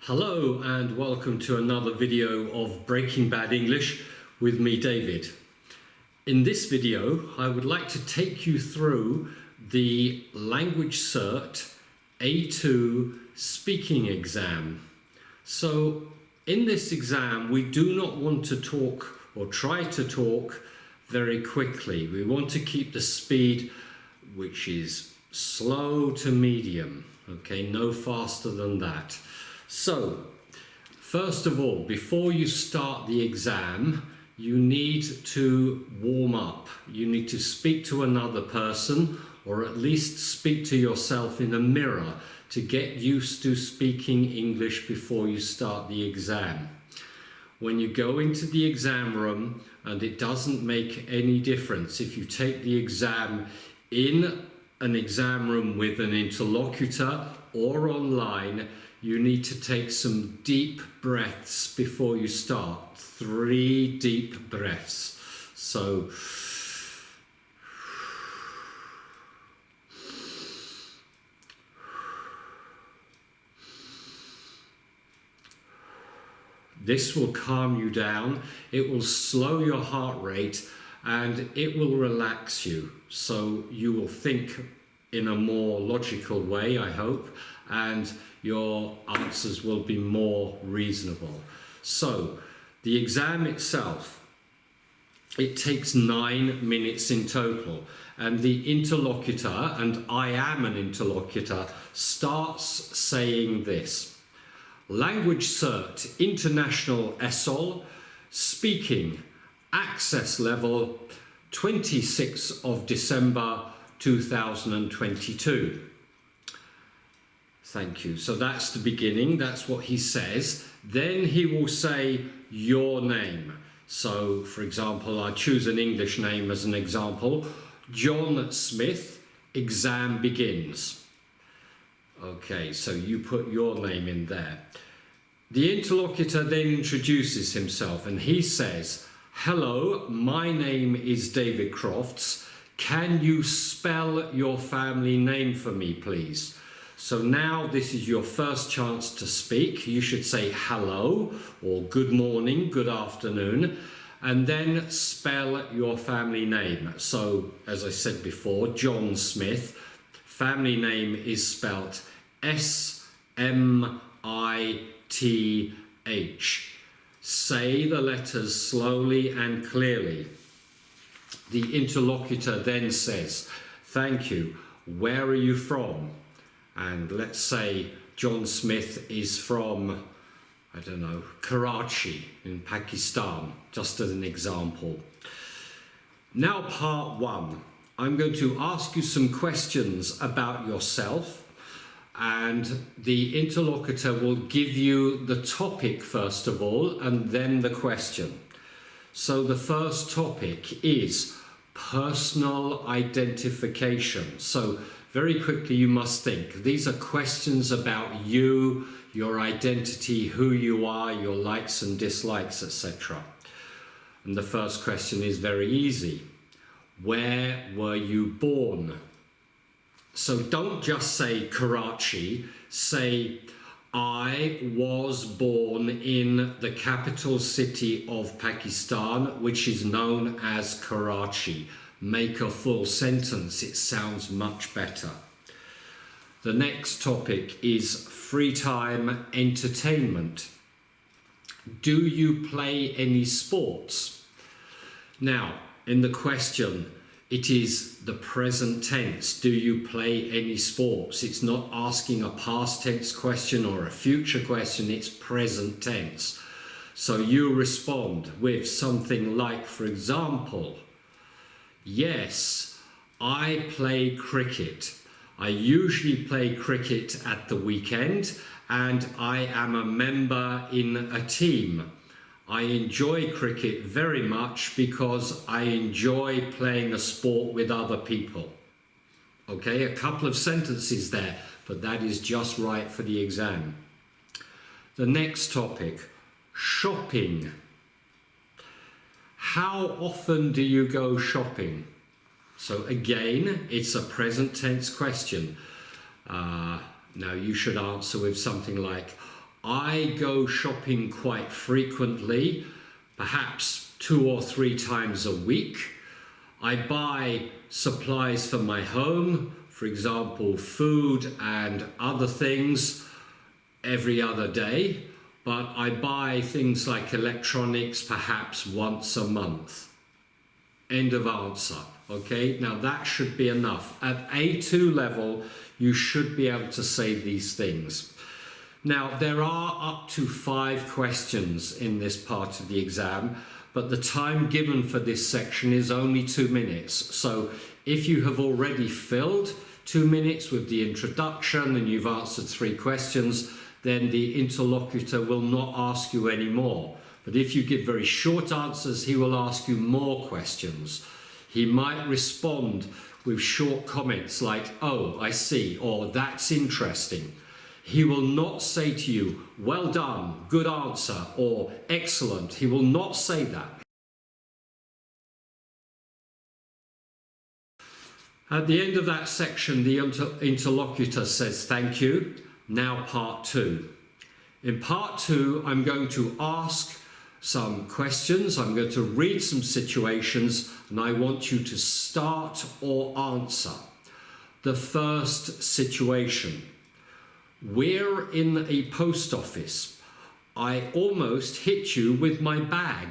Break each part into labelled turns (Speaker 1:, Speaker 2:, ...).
Speaker 1: Hello and welcome to another video of Breaking Bad English with me, David. In this video, I would like to take you through the LanguageCert A2 speaking exam. So in this exam, we do not want to talk or try to talk very quickly. We want to keep the speed which is slow to medium, okay, no faster than that. So, first of all, before you start the exam, you need to warm up. You need to speak to another person, or at least speak to yourself in a mirror to get used to speaking English before you start the exam. When you go into the exam room, and it doesn't make any difference if you take the exam in an exam room with an interlocutor or online, you need to take some deep breaths before you start. 3 deep breaths. So, this will calm you down, it will slow your heart rate, and it will relax you. So you will think in a more logical way, I hope, and your answers will be more reasonable. So the exam itself, it takes 9 minutes in total, and the interlocutor, and I am an interlocutor, starts saying this: LanguageCert International ESOL, speaking, access level 26th of December 2022. Thank you. So that's the beginning, that's what he says. Then he will say your name. So, for example, I choose an English name as an example. John Smith, exam begins. Okay, so you put your name in there. The interlocutor then introduces himself and he says, hello, my name is David Crofts. Can you spell your family name for me, please? So now this is your first chance to speak. You should say hello or good morning, good afternoon, and then spell your family name. So, as I said before, John Smith, family name is spelt S-M-I-T-H. Say the letters slowly and clearly. The interlocutor then says, thank you, where are you from? And let's say John Smith is from, I don't know, Karachi in Pakistan, just as an example. Now part 1. I'm going to ask you some questions about yourself, and the interlocutor will give you the topic first of all, and then the question. So the first topic is personal identification. So very quickly you must think. These are questions about you, your identity, who you are, your likes and dislikes, etc. And the first question is very easy. Where were you born? So don't just say Karachi, say I was born in the capital city of Pakistan, which is known as Karachi. Make a full sentence, it sounds much better. The next topic is free time entertainment. Do you play any sports? Now, in the question, it is the present tense. Do you play any sports? It's not asking a past tense question or a future question, it's present tense. So you respond with something like, for example, yes, I play cricket. I usually play cricket at the weekend and I am a member in a team. I enjoy cricket very much because I enjoy playing a sport with other people. Okay, a couple of sentences there, but that is just right for the exam. The next topic, shopping. How often do you go shopping? So again, it's a present tense question. Now you should answer with something like, I go shopping quite frequently, perhaps 2 or 3 times a week. I buy supplies for my home, for example, food and other things every other day, but I buy things like electronics perhaps once a month. End of answer. Okay, now that should be enough. At A2 level, you should be able to say these things. Now, there are up to 5 questions in this part of the exam, but the time given for this section is only 2 minutes. So if you have already filled 2 minutes with the introduction and you've answered 3 questions, then the interlocutor will not ask you any more. But if you give very short answers, he will ask you more questions. He might respond with short comments like, "Oh, I see," or "That's interesting." He will not say to you, "Well done, good answer," or "Excellent." He will not say that. At the end of that section, the interlocutor says, "Thank you." Now part 2. In part 2, I'm going to ask some questions. I'm going to read some situations, and I want you to start or answer. The first situation. We're in a post office. I almost hit you with my bag.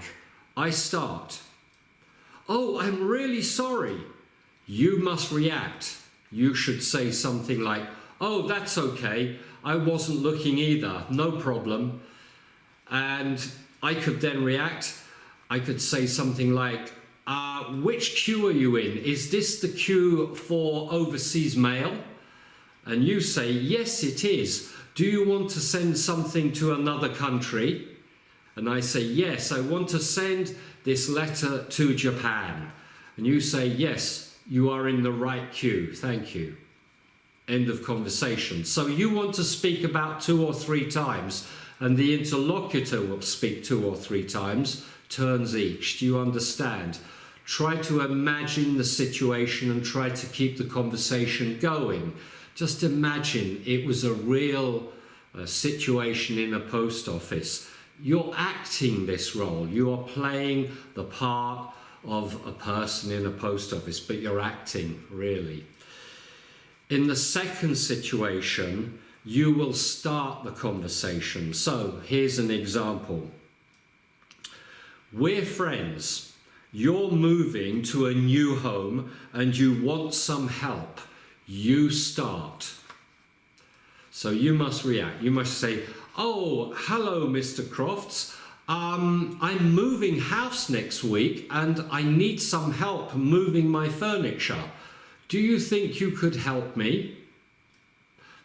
Speaker 1: I start. "Oh, I'm really sorry." You must react. You should say something like, "Oh, that's okay. I wasn't looking either. No problem." And I could then react. I could say something like, "Which queue are you in? Is this the queue for overseas mail?" And you say, "Yes, it is. Do you want to send something to another country?" And I say, "Yes, I want to send this letter to Japan." And you say, "Yes, you are in the right queue. Thank you." End of conversation. So you want to speak about 2 or 3 times, and the interlocutor will speak 2 or 3 times, turns each. Do you understand? Try to imagine the situation and try to keep the conversation going. Just imagine it was a real situation in a post office. You're acting this role. You are playing the part of a person in a post office, but you're acting really. In the second situation, you will start the conversation. So here's an example. "We're friends. You're moving to a new home and you want some help. You start." So you must react. You must say, "Oh, hello, Mr. Crofts. I'm moving house next week and I need some help moving my furniture. Do you think you could help me?"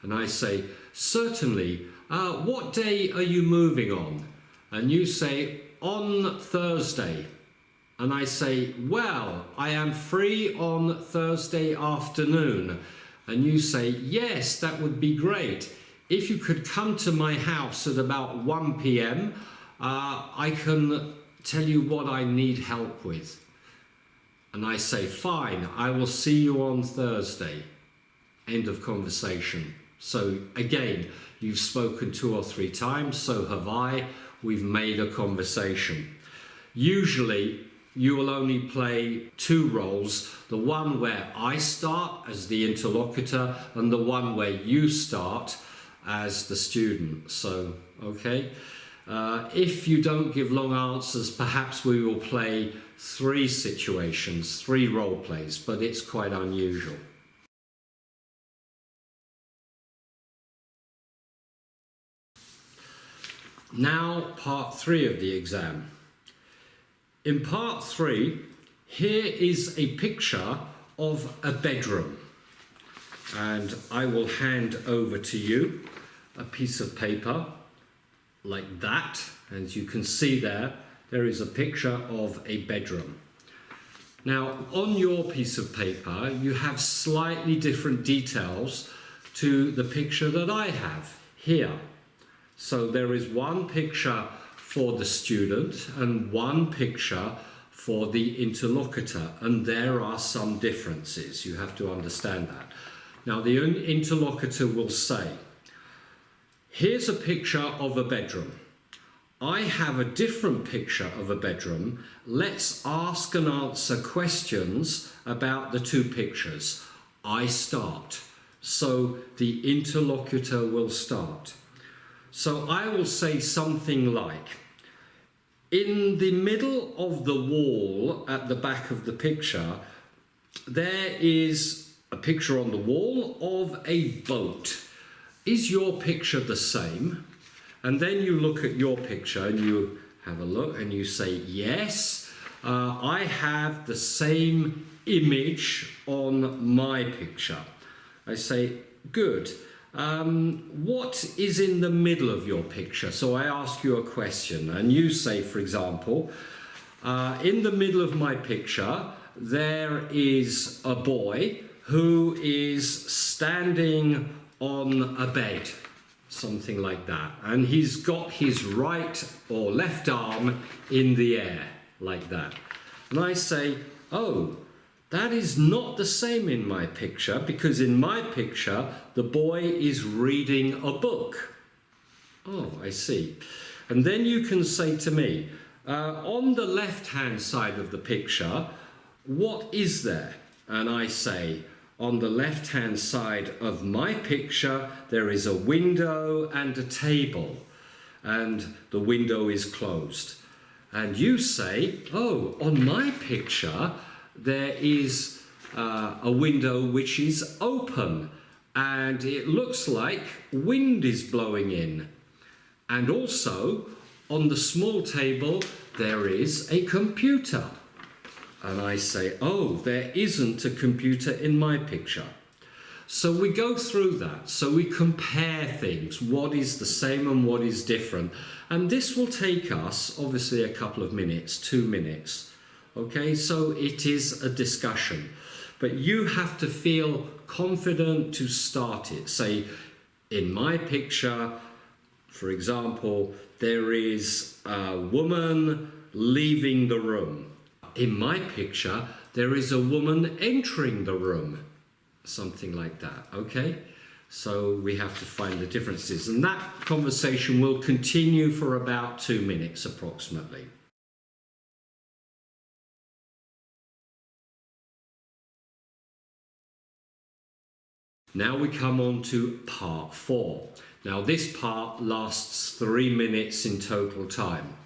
Speaker 1: And I say, "Certainly. What day are you moving on?" And you say, "On Thursday." And I say, "Well, I am free on Thursday afternoon." And you say, "Yes, that would be great. If you could come to my house at about 1 p.m, I can tell you what I need help with." And I say, "Fine, I will see you on Thursday." End of conversation. So again, you've spoken 2 or 3 times, so have I. We've made a conversation. Usually, you will only play 2 roles, the one where I start as the interlocutor and the one where you start as the student. So, okay. If you don't give long answers, perhaps we will play 3 situations, 3 role plays, but it's quite unusual. Now, part 3 of the exam. In part 3, here is a picture of a bedroom. And I will hand over to you a piece of paper like that. As you can see there, there is a picture of a bedroom. Now, on your piece of paper, you have slightly different details to the picture that I have here. So there is one picture for the student and one picture for the interlocutor, and there are some differences. You have to understand that. Now, the interlocutor will say, Here's a picture of a bedroom. I have a different picture of a bedroom. Let's ask and answer questions about the two pictures. I start. So the interlocutor will start. So I will say something like, in the middle of the wall at the back of the picture, there is a picture on the wall of a boat. Is your picture the same? And then you look at your picture and you have a look and you say, yes, I have the same image on my picture. I say, good. What is in the middle of your picture? So I ask you a question and you say, for example, in the middle of my picture, there is a boy who is standing on a bed, something like that. And he's got his right or left arm in the air, like that. And I say, oh, that is not the same in my picture, because in my picture, the boy is reading a book. Oh, I see. And then you can say to me, on the left-hand side of the picture, what is there? And I say, on the left-hand side of my picture, there is a window and a table, and the window is closed. And you say, oh, on my picture, there is a window which is open, and it looks like wind is blowing in. And also, on the small table, there is a computer. And I say, oh, there isn't a computer in my picture. So we go through that. So we compare things, what is the same and what is different. And this will take us, obviously, a couple of minutes, 2 minutes. Okay, so it is a discussion. But you have to feel confident to start it. Say, in my picture, for example, there is a woman leaving the room. In my picture, there is a woman entering the room. Something like that, okay? So we have to find the differences. And that conversation will continue for about 2 minutes approximately. Now we come on to part 4. Now this part lasts 3 minutes in total time.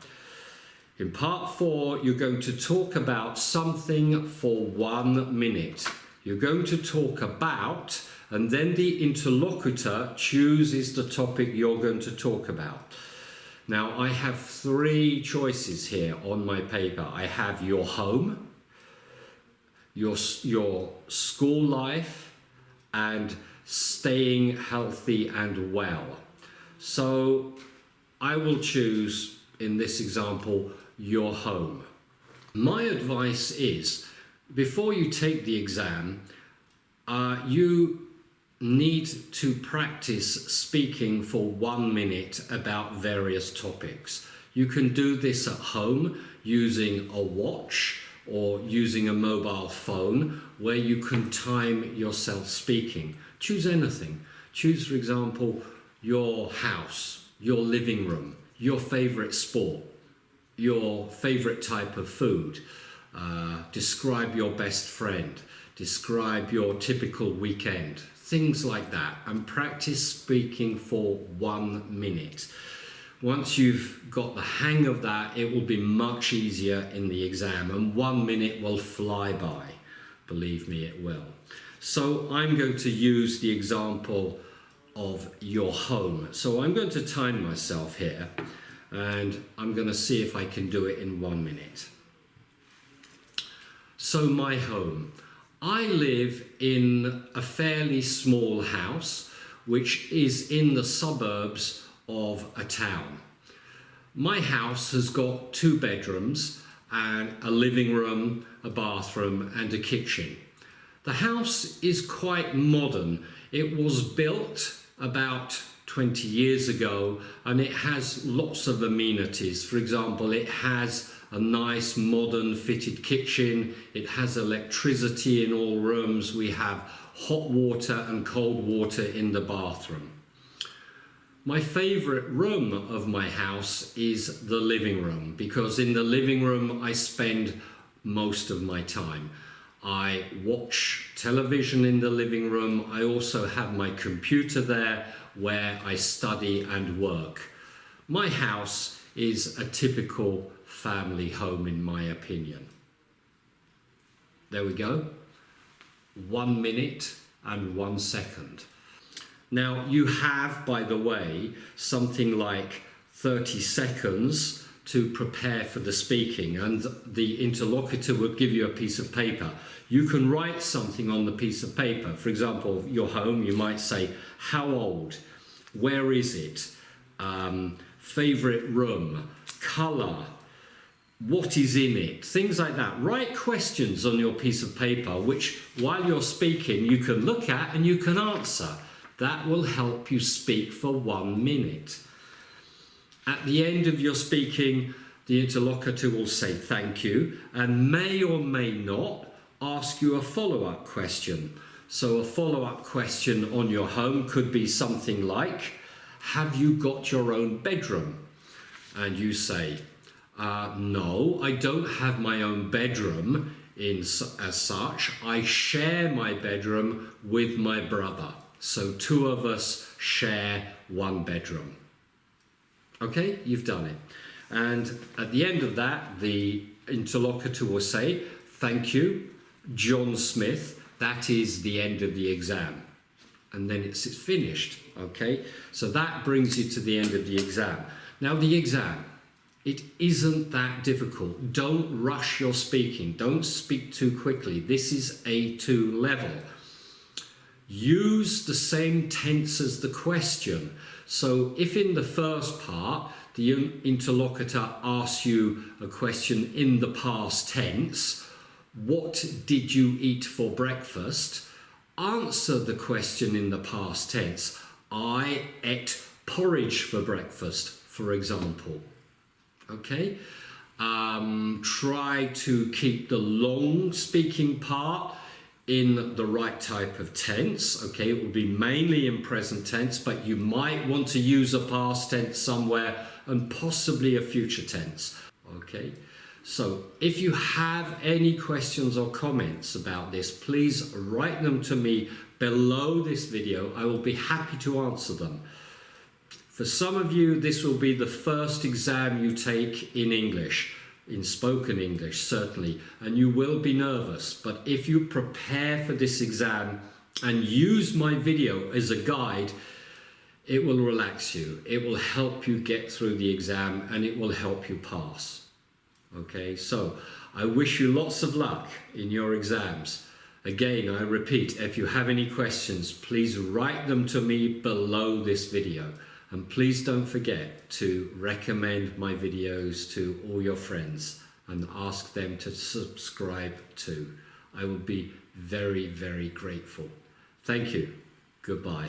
Speaker 1: In part 4, you're going to talk about something for 1 minute. You're going to talk about, and then the interlocutor chooses the topic you're going to talk about. Now, I have 3 choices here on my paper. I have your home, your school life, and staying healthy and well. So I will choose, in this example, your home. My advice is, before you take the exam, you need to practice speaking for 1 minute about various topics. You can do this at home using a watch or using a mobile phone where you can time yourself speaking. Choose anything. Choose, for example, your house, your living room, your favorite sport, your favorite type of food. Describe your best friend. Describe your typical weekend. Things like that. And practice speaking for 1 minute. Once you've got the hang of that, it will be much easier in the exam, and 1 minute will fly by. Believe me, it will. So I'm going to use the example of your home. So I'm going to time myself here, and I'm going to see if I can do it in 1 minute. So my home. I live in a fairly small house, which is in the suburbs of a town. My house has got 2 bedrooms and a living room, a bathroom and a kitchen. The house is quite modern. It was built about 20 years ago, and it has lots of amenities. For example, it has a nice modern fitted kitchen. It has electricity in all rooms. We have hot water and cold water in the bathroom. My favourite room of my house is the living room, because in the living room I spend most of my time. I watch television in the living room. I also have my computer there where I study and work. My house is a typical family home in my opinion. There we go. 1 minute and 1 second. Now you have, by the way, something like 30 seconds to prepare for the speaking, and the interlocutor will give you a piece of paper. You can write something on the piece of paper. For example, you're home, you might say, how old? Where is it? Favorite room? Color? What is in it? Things like that. Write questions on your piece of paper, which while you're speaking, you can look at and you can answer. That will help you speak for 1 minute. At the end of your speaking, the interlocutor will say thank you and may or may not ask you a follow-up question. So a follow-up question on your home could be something like, have you got your own bedroom? And you say, no, I don't have my own bedroom as such. I share my bedroom with my brother. So 2 of us share 1 bedroom. Okay, you've done it. And at the end of that, the interlocutor will say, thank you, John Smith. That is the end of the exam. And then it's finished, okay? So that brings you to the end of the exam. Now the exam, it isn't that difficult. Don't rush your speaking. Don't speak too quickly. This is A2 level. Use the same tense as the question. So if in the first part, the interlocutor asks you a question in the past tense, what did you eat for breakfast? Answer the question in the past tense. I ate porridge for breakfast, for example. Okay? Try to keep the long speaking part in the right type of tense. Okay, it will be mainly in present tense, but you might want to use a past tense somewhere and possibly a future tense. Okay, so if you have any questions or comments about this, please write them to me below this video. I will be happy to answer them. For some of you, this will be the first exam you take in English, in spoken English, certainly, and you will be nervous. But if you prepare for this exam and use my video as a guide, it will relax you. It will help you get through the exam and it will help you pass. Okay, so I wish you lots of luck in your exams. Again, I repeat, if you have any questions, please write them to me below this video. And please don't forget to recommend my videos to all your friends and ask them to subscribe too. I will be very, very grateful. Thank you. Goodbye.